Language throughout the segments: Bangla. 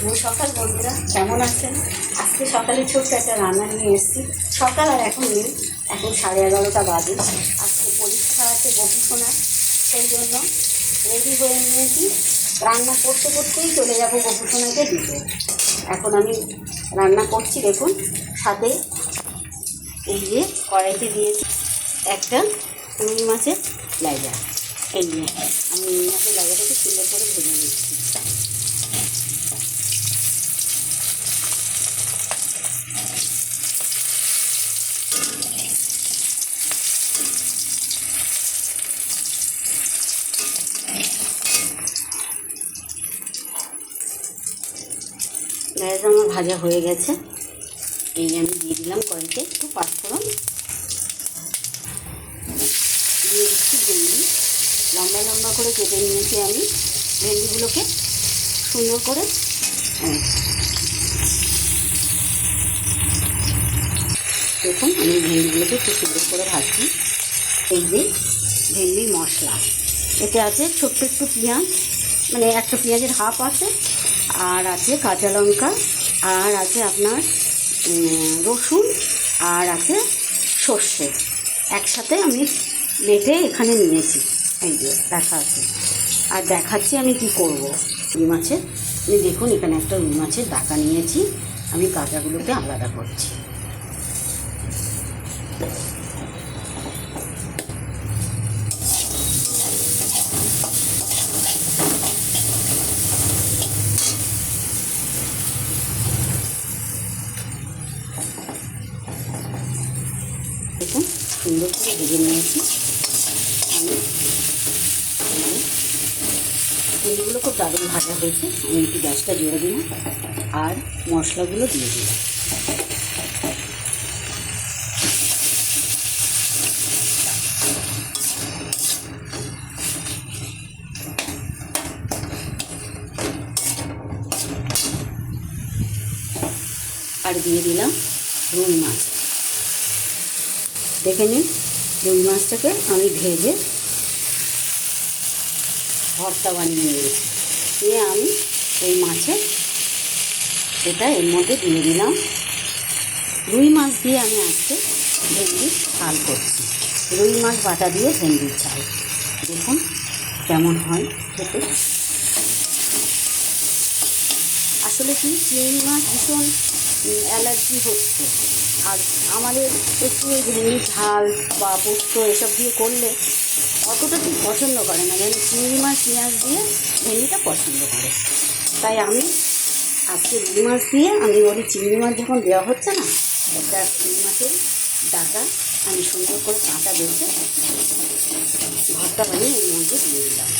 শুভ সকাল বন্ধুরা, কেমন আছেন? আজকে সকালে ছোট্ট একটা রান্না নিয়ে এসেছি। সকাল আর এখন নেই, এখন 11:30 বাজে। আজকে পরীক্ষা আছে গোপীসোনার, সেই জন্য রেডি হয়ে নিয়েছি। রান্না করতে করতেই চলে যাব গোপীসোনাকে দিতে। এখন আমি রান্না করছি, দেখুন। সাথে এই যে কড়াইতে দিয়েছি একটা রুই মাছের লাইজা। এই নিয়ে আমি রুই মাছের লাইজাটাকে সুন্দর করে ভেজে নিচ্ছি। লাইজা আমার ভাজা হয়ে গেছে। এই আমি দিয়ে দিলাম কড়াইতে একটু পাঁচফোড়ন, দিয়ে দিচ্ছি ভেন্ডি। লম্বা লম্বা করে কেটে নিয়েছি আমি ভেন্ডিগুলোকে সুন্দর করে। দেখুন আমি ভেন্ডিগুলোকে একটু সুন্দর করে ভাজছি। এই যে ভেন্ডির মশলা, এতে আছে ছোট্ট একটু পেঁয়াজ, মানে একটা পেঁয়াজের হাফ আছে, আর আছে কাঁচা লঙ্কা, আর আছে আপনার রসুন, আর আছে সর্ষে। একসাথে আমি বেটে এখানে নিয়েছি। এই যে দেখা আছে। আর দেখাচ্ছি আমি কি করব। রুই মাছের, আমি দেখুন এখানে একটা রুই মাছের ডাকা নিয়েছি, আমি কাঁটাগুলোকে আলাদা করছি। দেখুন সুন্দর করে ভেজে নিয়েছি আমি। ভেন্ডিগুলো খুব দারুণ ভাজা হয়েছে। আমি একটু গ্যাসটা জোরে দিলাম আর মশলাগুলো দিয়ে দিলাম। আর দিয়ে দিলাম রুই মাছ। দেখে নিন, রুই মাছটাকে আমি ভেজে ভর্তা বানিয়ে নিয়েছি। নিয়ে আমি এই মাছের এটা এর মধ্যে দিয়ে দিলাম। রুই মাছ দিয়ে আমি আজকে ভেন্ডির ঝাল করছি। রুই মাছ বাটা দিয়ে ভেন্ডির ঝাল, দেখুন কেমন হয় খেতে। আসলে কি, চিংড়ি মাছ ভীষণ অ্যালার্জি হচ্ছে, আর আমাদের একটু ভেন্ডির ঝাল বা পোস্ত এসব দিয়ে করলে অতটা ঠিক পছন্দ করে না, যেন চিংড়ি মাছ পেঁয়াজ দিয়ে ভেন্ডিটা পছন্দ করে। তাই আমি আজকে রুই মাছ দিয়ে, আমি বলি চিংড়ি মাছ যখন দেওয়া হচ্ছে না, একটা রুই মাছের ডাটা আমি সুন্দর করে কাঁটা বেছে ভর্তা বানিয়ে এর মধ্যে দিয়ে দিলাম।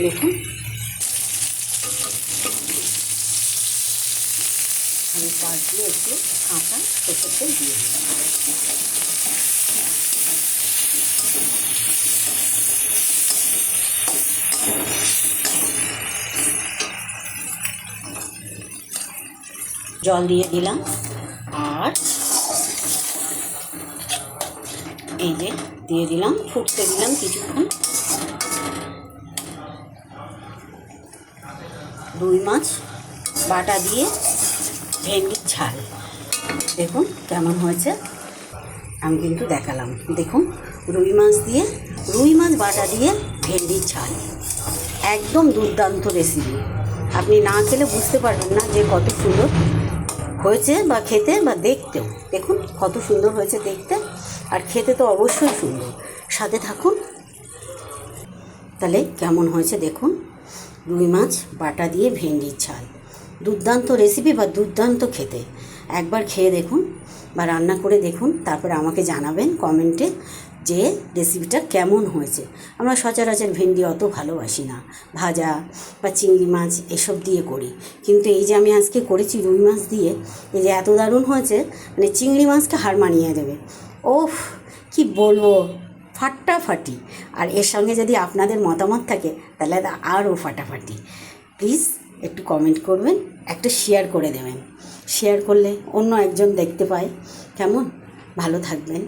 দেখুন আমি পাশ দিয়ে একটু কাঁচা সরষের তেল দিয়ে দিলাম। জল দিয়ে দিলাম, আর এই যে দিয়ে দিলাম, ফুটতে দিলাম কিছুক্ষণ। রুই মাছ বাটা দিয়ে ভেন্ডির ঝাল দেখুন কেমন হয়েছে, আমি কিন্তু দেখালাম। দেখুন রুই মাছ দিয়ে, রুই মাছ বাটা দিয়ে ভেন্ডির ঝাল একদম দুর্দান্ত রেসিপি। আপনি না খেলে বুঝতে পারবেন না যে কত সুন্দর হয়েছে, বা খেতে বা দেখতেও দেখুন কত সুন্দর হয়েছে দেখতে, আর খেতে তো অবশ্যই সুন্দর। সাথে থাকুন, তাহলে কেমন হয়েছে দেখুন। রুই মাছ বাটা দিয়ে ভেন্ডির ঝাল দুর্দান্ত রেসিপি বা দুর্দান্ত খেতে। একবার খেয়ে দেখুন বা রান্না করে দেখুন, তারপরে আমাকে জানাবেন কমেন্টে যে রেসিপিটা কেমন হয়েছে। আমরা সচরাচর ভেন্ডি অত ভালোবাসি না, ভাজা বা চিংড়ি মাছ এসব দিয়ে করি, কিন্তু এই যে আমি আজকে করেছি রুই মাছ দিয়ে, এই যে এত দারুণ হয়েছে, মানে চিংড়ি মাছকে হার মানিয়ে দেবে। ওফ, কি বলবো, ফাটাফাটি। আর এর সঙ্গে যদি আপনাদের মতামত থাকে তাহলে আরও ফাটাফাটি। প্লিজ একটু কমেন্ট করবেন, একটা শেয়ার করে দেবেন। শেয়ার করলে অন্য একজন দেখতে পায়। কেমন? ভালো থাকবেন।